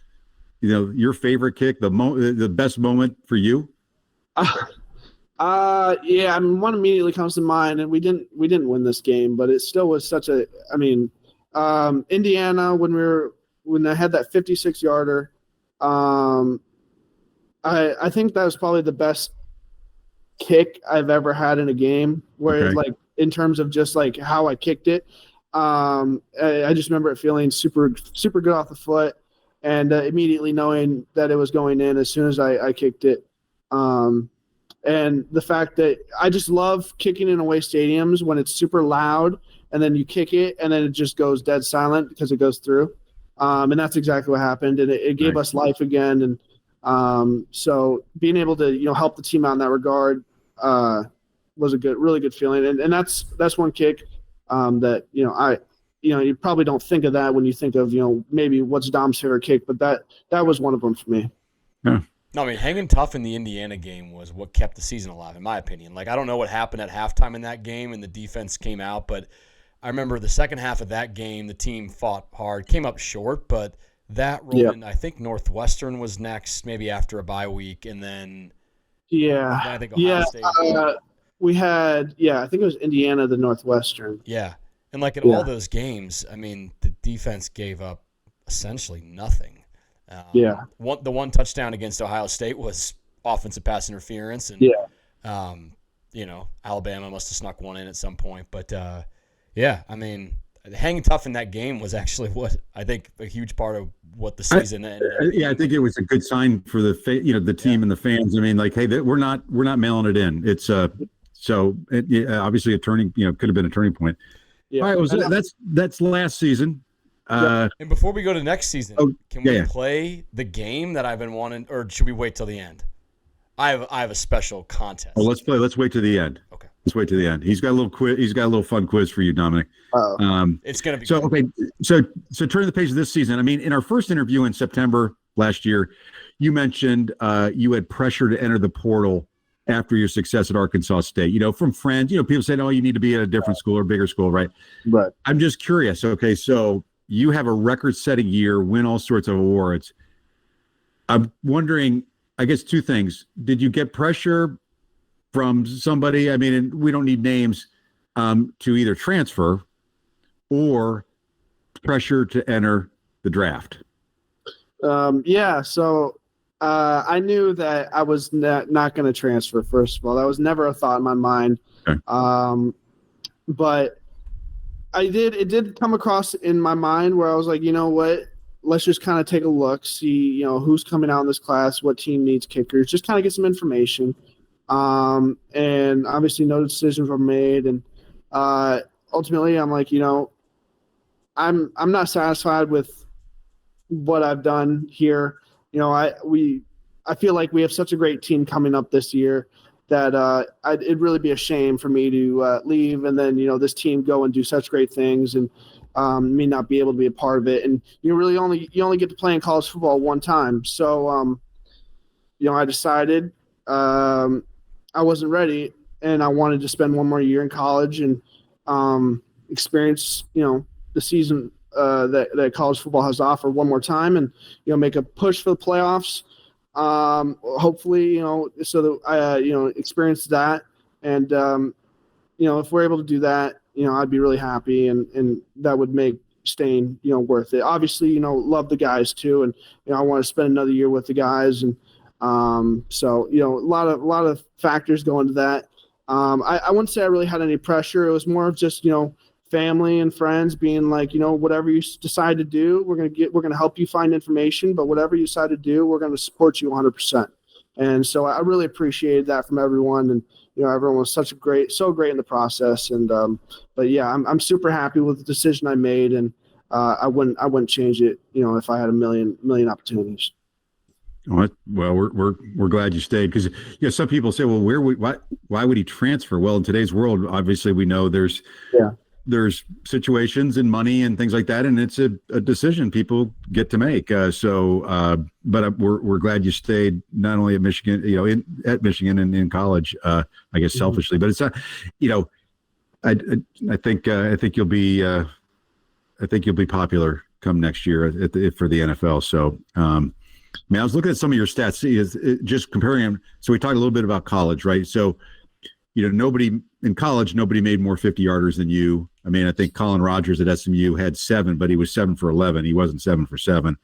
your favorite kick, the best moment for you? I mean, one immediately comes to mind, and we didn't win this game, but it still was such a. I mean, Indiana when I had that 56-yarder, I think that was probably the best kick I've ever had in a game. Where like in terms of just like how I kicked it, I just remember it feeling super super good off the foot. And immediately knowing that it was going in as soon as I kicked it. And the fact that I just love kicking in away stadiums when it's super loud and then you kick it and then it just goes dead silent because it goes through. And that's exactly what happened. And it gave us life again. And so being able to, help the team out in that regard was a really good feeling. And that's one kick that, you probably don't think of that when you think of, maybe what's Dom's favorite kick, but that was one of them for me. Yeah. No, I mean, hanging tough in the Indiana game was what kept the season alive, in my opinion. Like, I don't know what happened at halftime in that game and the defense came out, but I remember the second half of that game, the team fought hard, came up short, but that rolled in. I think Northwestern was next, maybe after a bye week, and then I think Ohio State. We had, I think it was Indiana, the Northwestern. Yeah. And like in all those games, I mean, the defense gave up essentially nothing. The one touchdown against Ohio State was offensive pass interference, and Alabama must have snuck one in at some point. But I mean, hanging tough in that game was actually what I think a huge part of what the season ended up. I think it was a good sign for the team and the fans. I mean, like, hey, we're not mailing it in. It's obviously a turning, could have been a turning point. Yeah. All right, that's last season. And before we go to next season, can we play the game that I've been wanting, or should we wait till the end? I have a special contest. Well, let's play. Let's wait to the end. Okay. Let's wait to the end. He's got a little quiz. He's got a little fun quiz for you, Dominic. It's gonna be so okay. So turning the page of this season. I mean, in our first interview in September last year, you mentioned you had pressure to enter the portal after your success at Arkansas State. From friends. People said, "Oh, you need to be at a different school or bigger school," right? Right. I'm just curious. Okay, so you have a record-setting year, win all sorts of awards. I'm wondering, I guess, two things. Did you get pressure from somebody? I mean, and we don't need names, to either transfer or pressure to enter the draft? So I knew that I was not going to transfer, first of all. That was never a thought in my mind. Okay. But it did come across in my mind where I was like, you know what? Let's just kind of take a look, see, who's coming out in this class, what team needs kickers, just kind of get some information. And obviously no decisions were made. And ultimately I'm like, I'm not satisfied with what I've done here. I feel like we have such a great team coming up this year that it'd really be a shame for me to leave and then, this team go and do such great things and me not be able to be a part of it. And you only get to play in college football one time. So, I decided I wasn't ready and I wanted to spend one more year in college and experience, the season that college football has to offer one more time and, make a push for the playoffs. Hopefully, so that I, experience that. And, if we're able to do that, I'd be really happy and that would make staying, worth it. Obviously, love the guys too. And, I want to spend another year with the guys. And, so, a lot of factors go into that. I wouldn't say I really had any pressure. It was more of just, family and friends being like, whatever you decide to do, we're going to help you find information, but whatever you decide to do, we're going to support you 100%. And so I really appreciated that from everyone. And, everyone was so great in the process. And, but yeah, I'm super happy with the decision I made. And, I wouldn't change it, if I had a million opportunities. Well, we're glad you stayed because some people say, well, why would he transfer? Well, in today's world, obviously we know there's situations and money and things like that, and it's a decision people get to make. But we're glad you stayed not only at Michigan, at Michigan and in college. I guess selfishly, but it's not. I think you'll be popular come next year for the NFL. So. I was looking at some of your stats, just comparing them. So we talked a little bit about college, right? So, nobody in college made more 50-yarders than you. I mean, I think Colin Rogers at SMU had 7, but he was 7 for 11. He wasn't 7 for 7.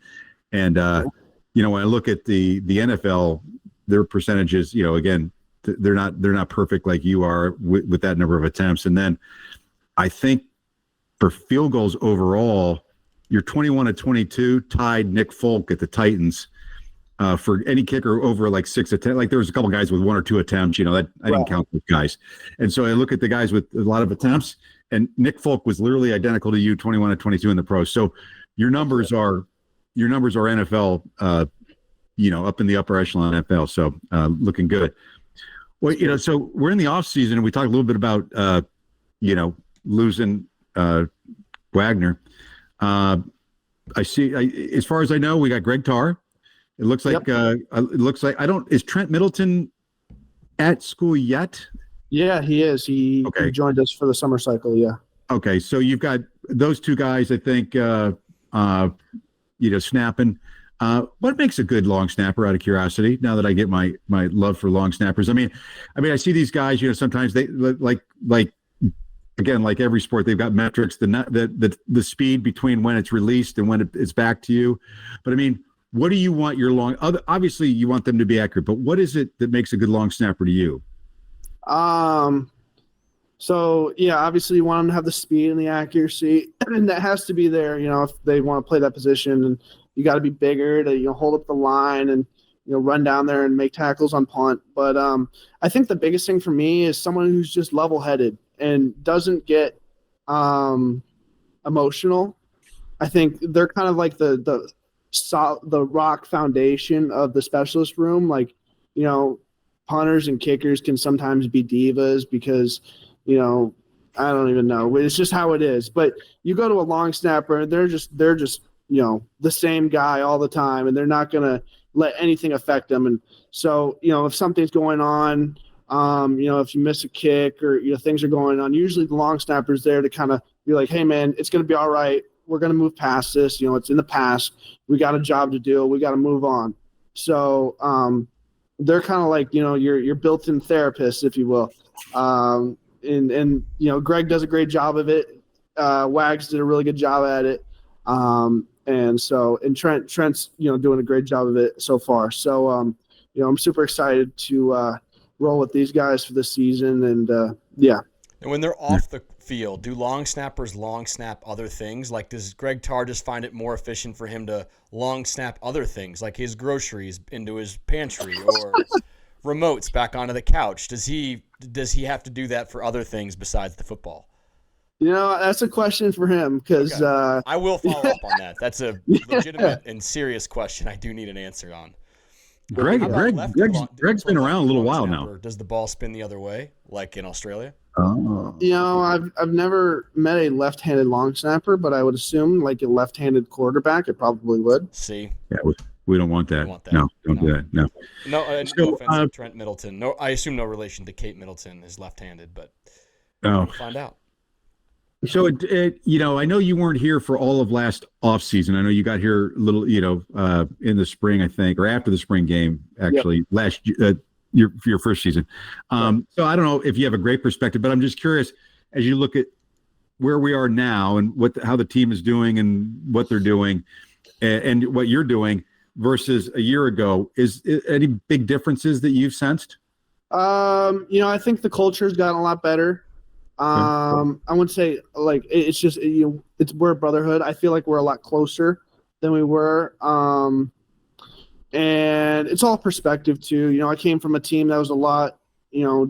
And, when I look at the NFL, their percentages, again, they're not perfect like you are with that number of attempts. And then I think for field goals overall, you're 21-22, tied Nick Folk at the Titans. For any kicker over like 6 attempts, like there was a couple guys with 1 or 2 attempts, that I didn't count those guys. And so I look at the guys with a lot of attempts, and Nick Folk was literally identical to you, 21-22 in the pros. So your numbers are NFL, up in the upper echelon NFL. So looking good. Well, so we're in the off season, and we talked a little bit about losing Wagner. I see. As far as I know, we got Greg Tarr. It looks like is Trent Middleton at school yet? Yeah, he is. He joined us for the summer cycle. Yeah. Okay. So you've got those two guys, I think, snapping. What makes a good long snapper, out of curiosity, now that I get my love for long snappers? I mean, I see these guys, sometimes they like again, like every sport, they've got metrics, the speed between when it's released and when it's back to you. But I mean, what do you want your obviously you want them to be accurate, but what is it that makes a good long snapper to you? So yeah, obviously you want them to have the speed and the accuracy, and that has to be there, if they want to play that position, and you got to be bigger to, hold up the line and, run down there and make tackles on punt. But I think the biggest thing for me is someone who's just level-headed and doesn't get emotional. I think they're kind of like the rock foundation of the specialist room. Like, punters and kickers can sometimes be divas because, I don't even know. It's just how it is. But you go to a long snapper, they're just the same guy all the time, and they're not going to let anything affect them. And so, if something's going on, if you miss a kick or, things are going on, usually the long snapper's there to kind of be like, hey, man, it's going to be all right. We're going to move past this. It's in the past. We got a job to do. We got to move on. So they're kind of like, your built-in therapist, if you will. And Greg does a great job of it. Wags did a really good job at it. And Trent's, doing a great job of it so far. So, I'm super excited to roll with these guys for the season. And, yeah. And when they're off the field, do long snappers long snap other things? Like, does Greg Tarr just find it more efficient for him to long snap other things, like his groceries into his pantry or remotes back onto the couch? Does he have to do that for other things besides the football? That's a question for him because I will follow up on that. That's a legitimate and serious question. I do need an answer on. Greg's been around a little while now. Does the ball spin the other way, like in Australia? Oh. I've never met a left-handed long snapper, but I would assume like a left-handed quarterback, it probably would. See? Yeah, we don't want that. No, don't do that. No. No offense to Trent Middleton. No, I assume no relation to Kate Middleton is left-handed, but we'll find out. So I know you weren't here for all of last off season. I know you got here a little, in the spring, I think, or after the spring game, actually, last your first season. So I don't know if you have a great perspective, but I'm just curious as you look at where we are now and how the team is doing and what they're doing and what you're doing versus a year ago. Is any big differences that you've sensed? I think the culture has gotten a lot better. I wouldn't say like it's just we're a brotherhood. I feel like we're a lot closer than we were. And it's all perspective too. I came from a team that was a lot,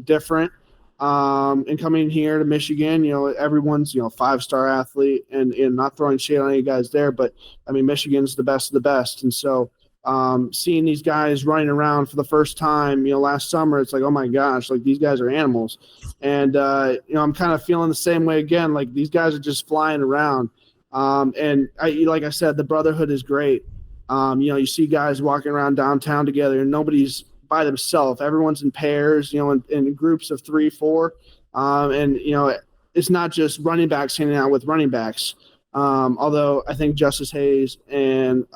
different. And coming here to Michigan, everyone's, 5-star athlete and not throwing shade on any guys there, but I mean, Michigan's the best of the best. And so, seeing these guys running around for the first time, last summer, it's like, oh my gosh, like these guys are animals. And, I'm kind of feeling the same way again. Like these guys are just flying around. And like I said, the brotherhood is great. You see guys walking around downtown together and nobody's by themselves. Everyone's in pairs, in groups of 3, 4. And, it's not just running backs hanging out with running backs. Although I think Justice Hayes and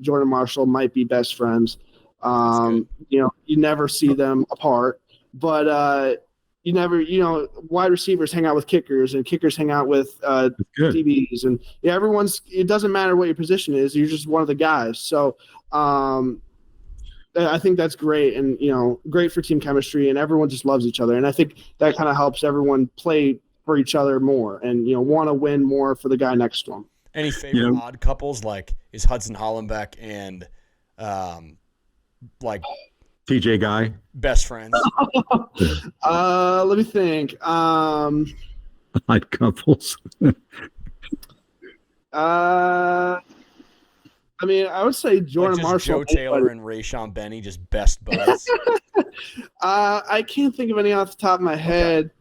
Jordan Marshall might be best friends. You never see them apart, but you never, wide receivers hang out with kickers and kickers hang out with DBs, and it doesn't matter what your position is. You're just one of the guys. So I think that's great, and great for team chemistry, and everyone just loves each other. And I think that kind of helps everyone play for each other more and want to win more for the guy next to them. Any favorite odd couples, like is Hudson Hollenbeck and like TJ Guy best friends? Let me think. Odd couples. I mean, I would say Jordan Marshall, Joe Taylor and Rayshon Benny, just best buds. I can't think of any off the top of my head.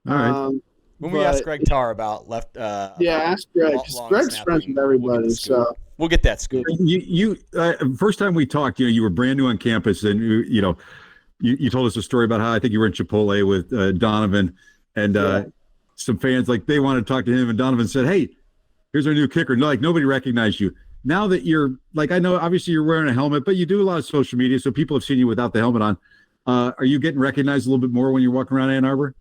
All right. When we asked Greg Tarr about left, ask Greg. Greg's friends with everybody, so we'll get that scoop. You first time we talked, you were brand new on campus, and you told us a story about how I think you were in Chipotle with Donovan, and some fans they wanted to talk to him, and Donovan said, "Hey, here's our new kicker." Nobody recognized you. Now that you're I know obviously you're wearing a helmet, but you do a lot of social media, so people have seen you without the helmet on. Are you getting recognized a little bit more when you're walking around Ann Arbor?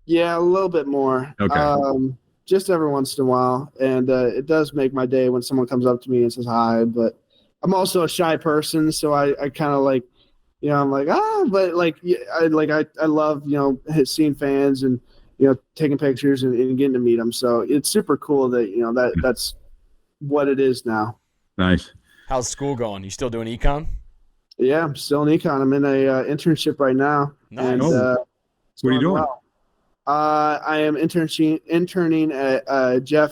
Yeah, a little bit more. Okay. Just every once in a while, and it does make my day when someone comes up to me and says hi. But I'm also a shy person, so I kind of like, I'm like, but like, I love, seeing fans and, taking pictures and getting to meet them. So it's super cool that, that's what it is now. Nice. How's school going? You still doing econ? Yeah, I'm still in econ. I'm in a internship right now. Nice. And, what are you doing? Well. I am interning at Jeff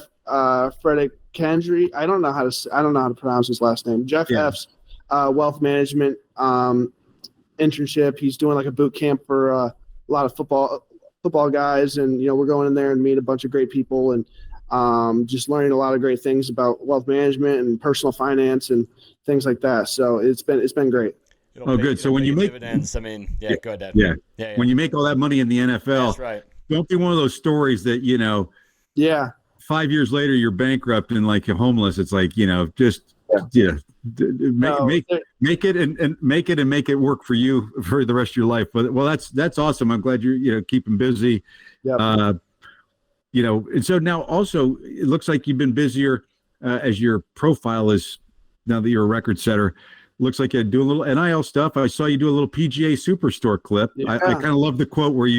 Frederick Kendry. I don't know how to pronounce his last name. Jeff F's wealth management internship. He's doing like a boot camp for a lot of football guys, and we're going in there and meet a bunch of great people and just learning a lot of great things about wealth management and personal finance and things like that. So it's been great. Good. So when you make dividends, I mean, go ahead, Dad. Yeah. When you make all that money in the NFL, that's right. Don't be one of those stories that 5 years later you're bankrupt and like you're homeless. It's like make it and make it work for you for the rest of your life. But that's awesome. I'm glad you're keeping busy. Yeah. And so now also it looks like you've been busier as your profile is now that you're a record setter. Looks like you do a little NIL stuff. I saw you do a little PGA Superstore clip. Yeah. I kind of love the quote where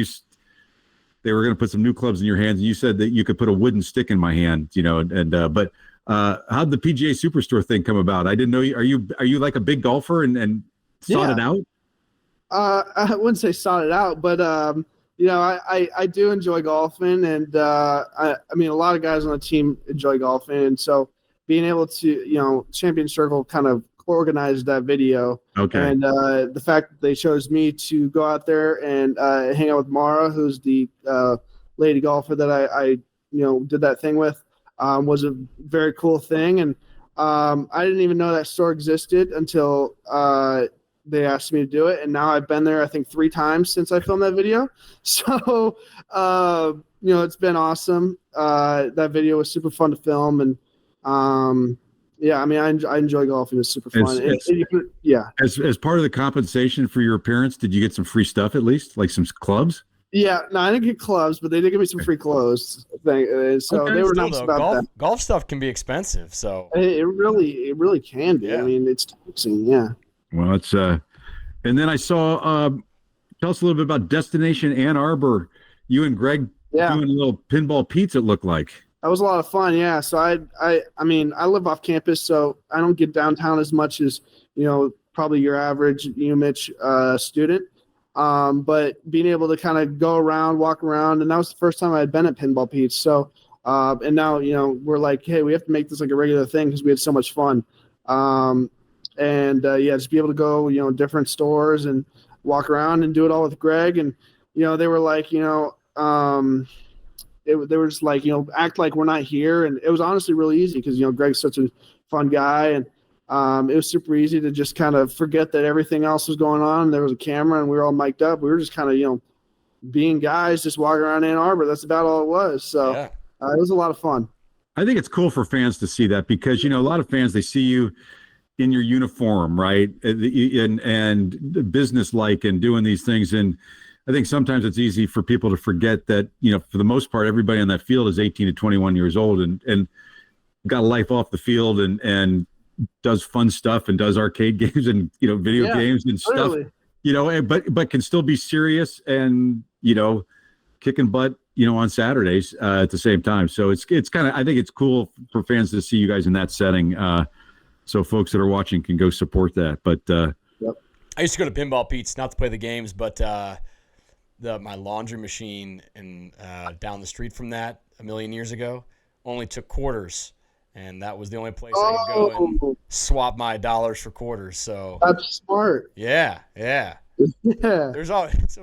they were going to put some new clubs in your hands, and you said that you could put a wooden stick in my hand, but how'd the PGA Superstore thing come about? I didn't know you. Are you like a big golfer and sought it out? I wouldn't say sought it out, but I do enjoy golfing, and I mean a lot of guys on the team enjoy golfing, and so being able to Champion Circle kind of organized that video. Okay. And the fact that they chose me to go out there and hang out with Mara, who's the lady golfer that I did that thing with, was a very cool thing. And I didn't even know that store existed until they asked me to do it. And now I've been there, I think 3 times since I filmed that video. So, it's been awesome. That video was super fun to film. And, yeah, I mean, I enjoy golfing. It's super fun. As part of the compensation for your appearance, did you get some free stuff at least, like some clubs? Yeah, no, I didn't get clubs, but they did give me some free clothes. So they were nice about that. Golf stuff can be expensive, so it really can be. Yeah. I mean, it's taxing. Yeah. Well, it's and then I saw. Tell us a little bit about Destination Ann Arbor. You and Greg doing a little pinball pizza. It looked like. That was a lot of fun, yeah. So I mean, I live off campus, so I don't get downtown as much as probably your average UMich student. But being able to kind of go around, walk around, and that was the first time I had been at Pinball Pete's. So and now we're like, hey, we have to make this like a regular thing because we had so much fun. Just be able to go different stores and walk around and do it all with Greg, and they were like they were just like, act like we're not here. And it was honestly really easy because, Greg's such a fun guy. And it was super easy to just kind of forget that everything else was going on. There was a camera and we were all mic'd up. We were just kind of, being guys, just walking around Ann Arbor. That's about all it was. So it was a lot of fun. I think it's cool for fans to see that because, a lot of fans, they see you in your uniform, right? And business-like and doing these things. And I think sometimes it's easy for people to forget that, for the most part, everybody on that field is 18 to 21 years old and got a life off the field and does fun stuff and does arcade games and, video games and literally. Stuff, but can still be serious and, kicking butt, on Saturdays at the same time. So it's kind of, I think it's cool for fans to see you guys in that setting. So folks that are watching can go support that. But I used to go to Pinball Pete's, not to play the games, but my laundry machine down the street from that a million years ago only took quarters, and that was the only place I could go and swap my dollars for quarters. So that's smart. Yeah. There's always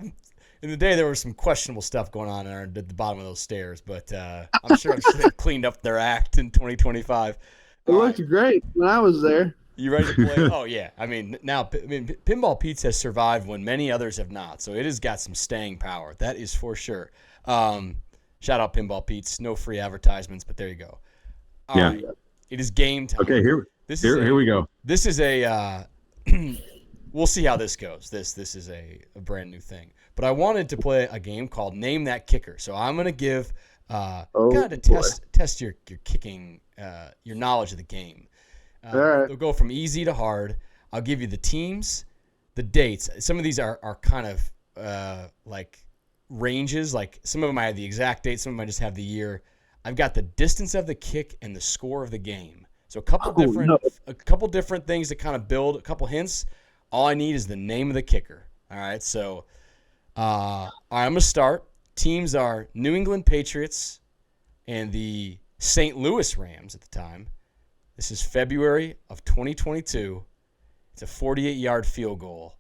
in the day there was some questionable stuff going on at the bottom of those stairs, but I'm sure they cleaned up their act in 2025. It looked great when I was there. You ready to play? Oh, yeah. I mean, Pinball Pete's has survived when many others have not, so it has got some staying power. That is for sure. Shout out Pinball Pete's. No free advertisements, but there you go. All right. It is game time. Okay, here we go. This is a we'll see how this goes. This is a brand new thing. But I wanted to play a game called Name That Kicker. So I'm going to give kind of test your kicking, your knowledge of the game. All right. They'll go from easy to hard. I'll give you the teams, the dates. Some of these are kind of like ranges. Like some of them I have the exact date. Some of them I just have the year. I've got the distance of the kick and the score of the game. So a couple different things to kind of build, a couple hints. All I need is the name of the kicker. All right, so I'm going to start. Teams are New England Patriots and the St. Louis Rams at the time. This is February of 2022. It's a 48-yard field goal.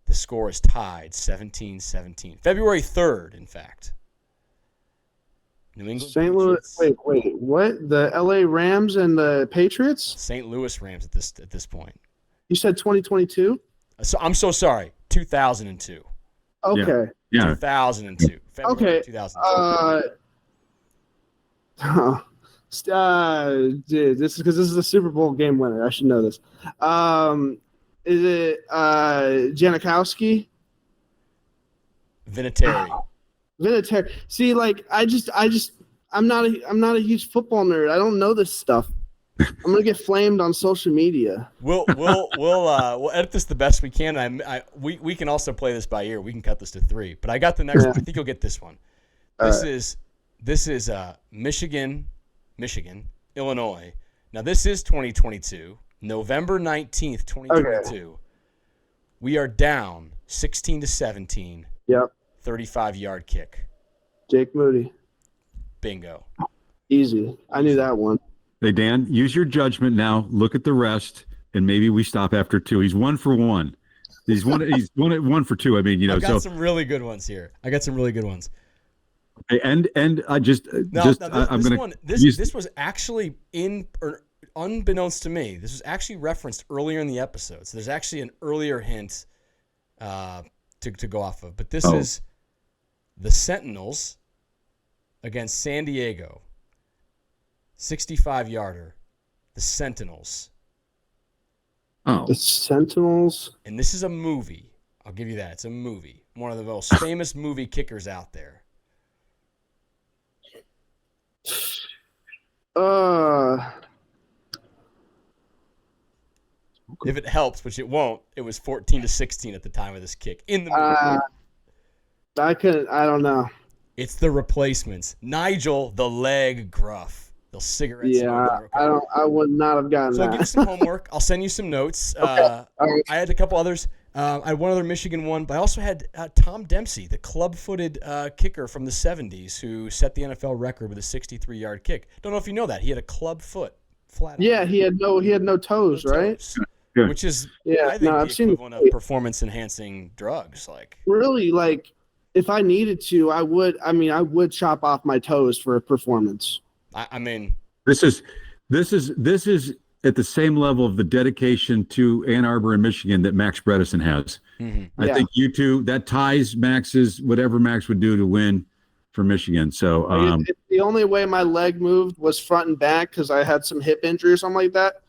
The score is tied 17-17. February 3rd, in fact. New England St. Louis. Wait. What? The L.A. Rams and the Patriots? St. Louis Rams at this point. You said 2022? So I'm so sorry. 2002. Okay. Yeah. 2002. February 2002. Dude, this is a Super Bowl game winner. I should know this. Is it Janikowski? Vinatieri. Vinatieri. See, like I'm not a huge football nerd. I don't know this stuff. I'm gonna get flamed on social media. We'll edit this the best we can. We can also play this by ear. We can cut this to 3. But I got the next one. I think you'll get this one. This is Michigan, Illinois. Now this is 2022, November 19th, 2022. Okay. We are down 16-17. Yep. 35-yard kick. Jake Moody. Bingo. Easy. I knew that one. Hey, Dan, use your judgment now. Look at the rest, and maybe we stop after 2. He's 1 for 1. He's one for 2. I mean, I got some really good ones here. Okay, and I this was actually unbeknownst to me. This was actually referenced earlier in the episode. So there's actually an earlier hint to go off of. But this is the Sentinels against San Diego. 65-yarder. The Sentinels. Oh. The Sentinels. And this is a movie. I'll give you that. It's a movie. One of the most famous movie kickers out there. If it helps, which it won't, it was 14-16 at the time of this kick in the movie. I don't know. It's the Replacements. Nigel the Leg Gruff. The cigarette smoker. I would not have gotten that. So I'll give you some homework. I'll send you some notes. Okay. I had a couple others. I had one other Michigan one, but I also had Tom Dempsey, the club-footed kicker from the 70s who set the NFL record with a 63-yard kick. Don't know if you know that. He had a club foot flat. Yeah, he had no toes, right? Good. Which is I think the equivalent of performance-enhancing drugs. Like really, like if I needed to, I would chop off my toes for a performance. I mean, this is at the same level of the dedication to Ann Arbor and Michigan that Max Bredesen has. Mm-hmm. I think you two, that ties Max's whatever Max would do to win for Michigan. So the only way my leg moved was front and back because I had some hip injury or something like that.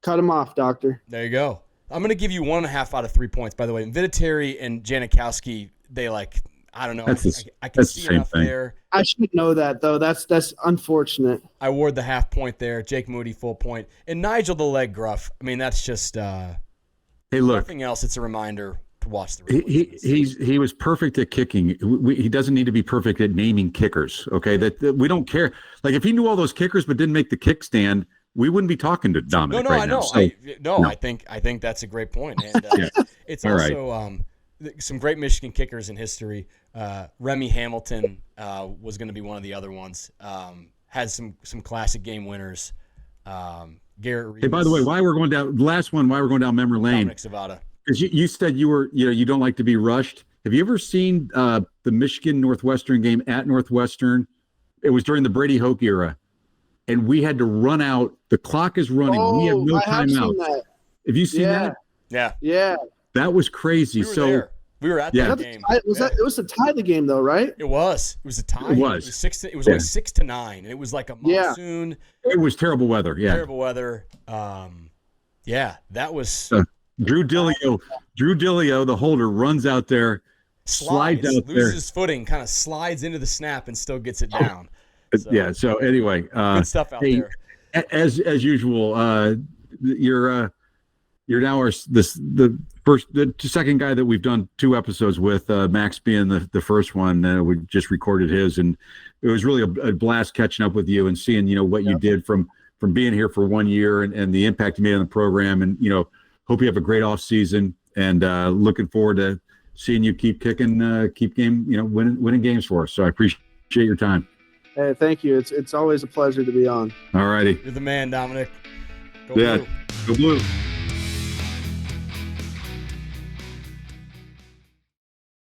Cut him off, doctor. There you go. I'm going to give you 1.5 out of 3 points, by the way. Vinatieri and Janikowski, they I don't know. I can see enough there. I should know that, though. That's unfortunate. I award the half point there. Jake Moody, full point. And Nigel the Leg Gruff. I mean, that's just hey, look, nothing else. It's a reminder to watch the replay. He was perfect at kicking. He doesn't need to be perfect at naming kickers, okay? That we don't care. Like, if he knew all those kickers but didn't make the kick stand, we wouldn't be talking to Dominic right now. I think that's a great point. And it's all also right. Some great Michigan kickers in history. Remy Hamilton was going to be one of the other ones. Had some classic game winners. Garrett Reeves. Hey, by the way, why we're going down memory lane? Dominic Zvada. Because you said you don't like to be rushed. Have you ever seen the Michigan Northwestern game at Northwestern? It was during the Brady Hoke era, and we had to run out. The clock is running. We have no timeout. Have you seen that? Yeah. That was crazy. We were at that game. It was to tie the game, though, right? It was. It was a tie. It was. It was like 6-9. And it was like a monsoon. It was terrible weather. Yeah. Terrible weather. That was. Drew Dillio, the holder, runs out there, slides out there, loses his footing, kind of slides into the snap, and still gets it down. So anyway, good stuff out there. As usual, you're now the second guy that we've done 2 episodes with, Max being the first one. We just recorded his, and it was really a blast catching up with you and seeing, what you did from being here for 1 year and the impact you made on the program. And, hope you have a great off season, and looking forward to seeing you keep kicking, winning games for us. So I appreciate your time. Hey, thank you. It's always a pleasure to be on. All righty. You're the man, Dominic. Go Blue. Blue. Go Blue.